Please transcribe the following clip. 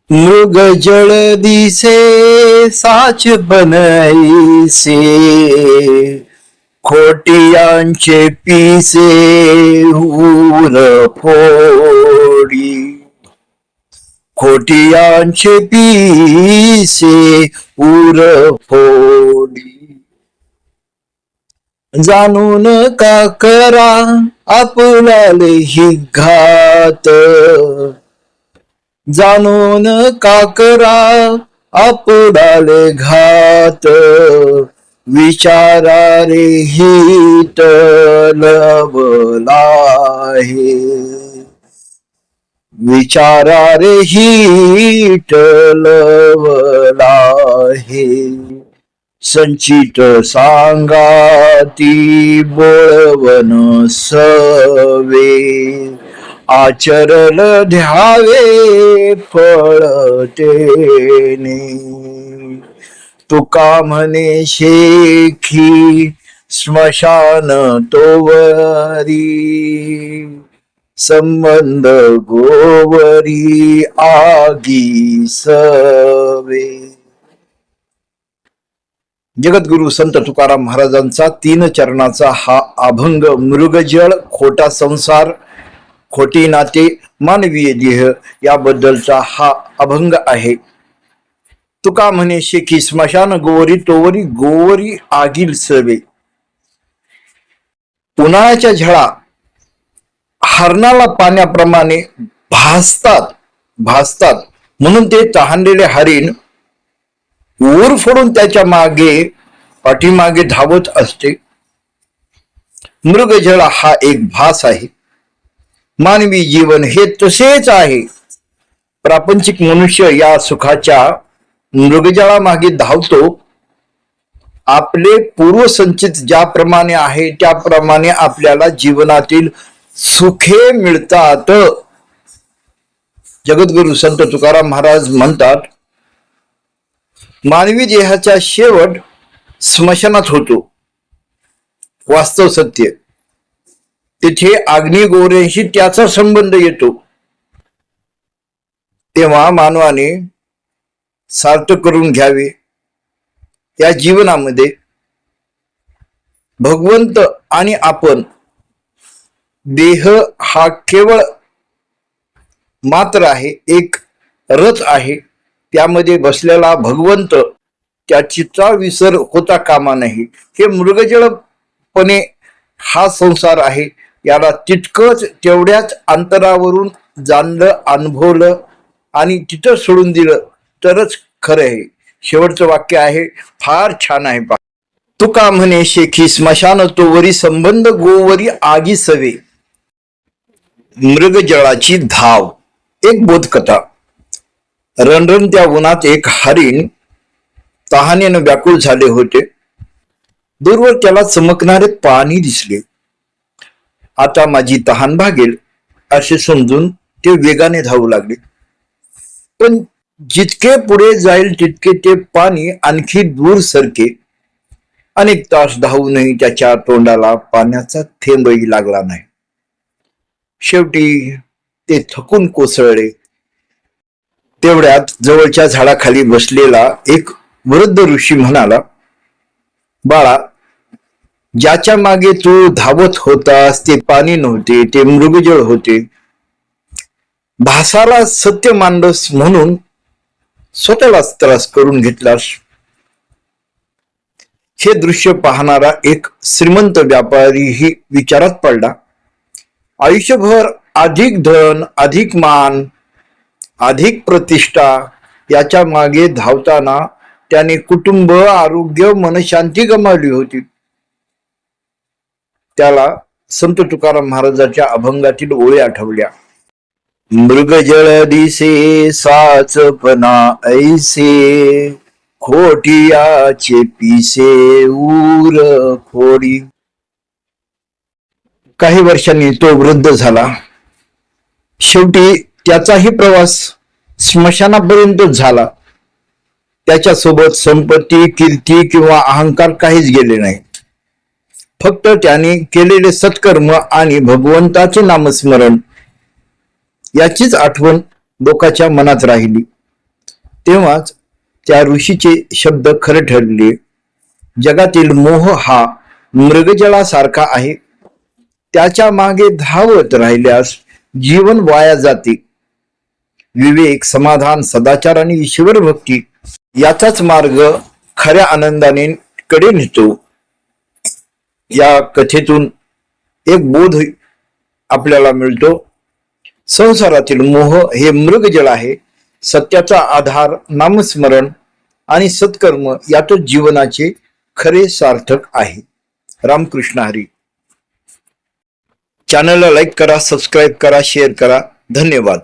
मृग जळ दिसे साच बनैसे, खोटियांचे पिसे ऊर फोडी. खोटियांचे पिसे ऊर फोडी. जाणून का करा आपल्याले ही घात, जाणून का करा आपल्याले घात. विचारा रे हित लवला आहे, विचारा रे हित लवला आहे. संचित सांगाती बोळवण सवे, आचरल ध्यावे फळ तेने. तुका म्हणे शेखी स्मशान तोवरी, संबंध गोवरी आगी सवे. जगद्गुरु संत तुकाराम महाराजांचा 3 चरणाचा हा अभंग मृगजळ, खोटा संसार, खोटी नाते, मानवीय देह याबद्दलचा हा अभंग आहे. तुका म्हणे शेखी स्मशान गोवरी तोवरी, गोवरी आगील सवे. उन्हाळ्याच्या झळा हरणाला पाण्याप्रमाणे भासतात म्हणून ते तहानलेले हरिण ऊर फोडून त्याच्या मागे पाठीमागे धावत असते. मृगजळ हा एक भास आहे. मानवी जीवन हे तसेच आहे. प्रापंचिक मनुष्य या सुखाच्या मृगजळामागे धावतो. आपले पूर्वसंचित ज्याप्रमाणे आहे त्याप्रमाणे आपल्याला जीवनातील सुखे मिळतात. जगद्गुरु संत तुकाराम महाराज म्हणतात, मानवी देहाचा शेवट स्मशानात होतो. वास्तव सत्य. तिथे अग्निगोऱ्यांशी त्याचा संबंध येतो. तेव्हा मानवाने सार्थ करून घ्यावे. या जीवनामध्ये भगवंत आणि आपण, देह हा केवळ मात्र आहे, एक रथ आहे. त्यामध्ये बसलेला भगवंत त्याचा विसर होता कामा नाही. हे मृगजळपणे हा संसार आहे. याला तितकंच तेवढ्याच अंतरावरून जाणलं, अनुभवलं आणि तिथं सोडून दिलं तरच खरं आहे. शेवटचं वाक्य आहे, फार छान आहे पहा. तुका म्हणे शेखी स्मशान तोवरी, संबंध गोवरी आगी सवे. मृगजळाची धाव. एक बोधकथा. रणरणत्या उन्हात एक हरिण तहानेनं व्याकुळ झाले होते. दूरवर त्याला चमकणारे पाणी दिसले. आता माझी तहान भागेल असे समजून ते वेगाने धावू लागले. पण जितके पुढे जाईल तितके ते पाणी आणखी दूर सरके. अनेक तास धावूनही त्याच्या तोंडाला पाण्याचा थेंबही लागला नाही. शेवटी ते थकून कोसळले. तेवढ्यात जवळच्या झाडाखाली बसलेला एक वृद्ध ऋषी म्हणाला, बाळा, ज्याच्या मागे तू धावत होतास ते पाणी नव्हते, ते मृगजळ होते. भासाला सत्य मांडस म्हणून स्वतःलाच त्रास करून घेतलास. हे दृश्य पाहणारा एक श्रीमंत व्यापारीही विचारात पडला. आयुष्यभर अधिक धन, अधिक मान, अधिक प्रतिष्ठा याच्या मागे धावताना त्याने कुटुंब, आरोग्य, मनशांती गमावली होती. त्याला संत तुकाराम महाराजांच्या अभंगातील ओळी आठवल्या. मृगजळ दिसे साचपणा ऐसे, खोटियाचे पिसे ऊर फोडी. काही वर्षांनी तो वृद्ध झाला. शेवटी त्याचाही प्रवास स्मशानापर्यंत झाला. त्याच्यासोबत संपत्ती, कीर्ती किंवा अहंकार काहीच गेले नाही. फक्त त्याने केलेले सत्कर्म आणि भगवंताचे नामस्मरण याचीच आठवण लोकांच्या मनात राहिली. तेव्हाच त्या ऋषीचे शब्द खरे ठरले. जगातील मोह हा मृगजळासारखा आहे. त्याच्या मागे धावत राहिल्यास जीवन वाया जाते. विवेक, समाधान, सदाचार आणि ईश्वर भक्ती याचाच मार्ग खऱ्या आनंदाने कडे नेतो. या कथेतून एक बोध आपल्याला मिळतो. संसारातील मोह हे मृगजळ आहे. सत्याचा आधार नामस्मरण आणि सत्कर्म यातच जीवनाचे खरे सार्थक आहे. रामकृष्ण हरी. चॅनलला लाईक करा, सबस्क्राईब करा, शेअर करा. धन्यवाद.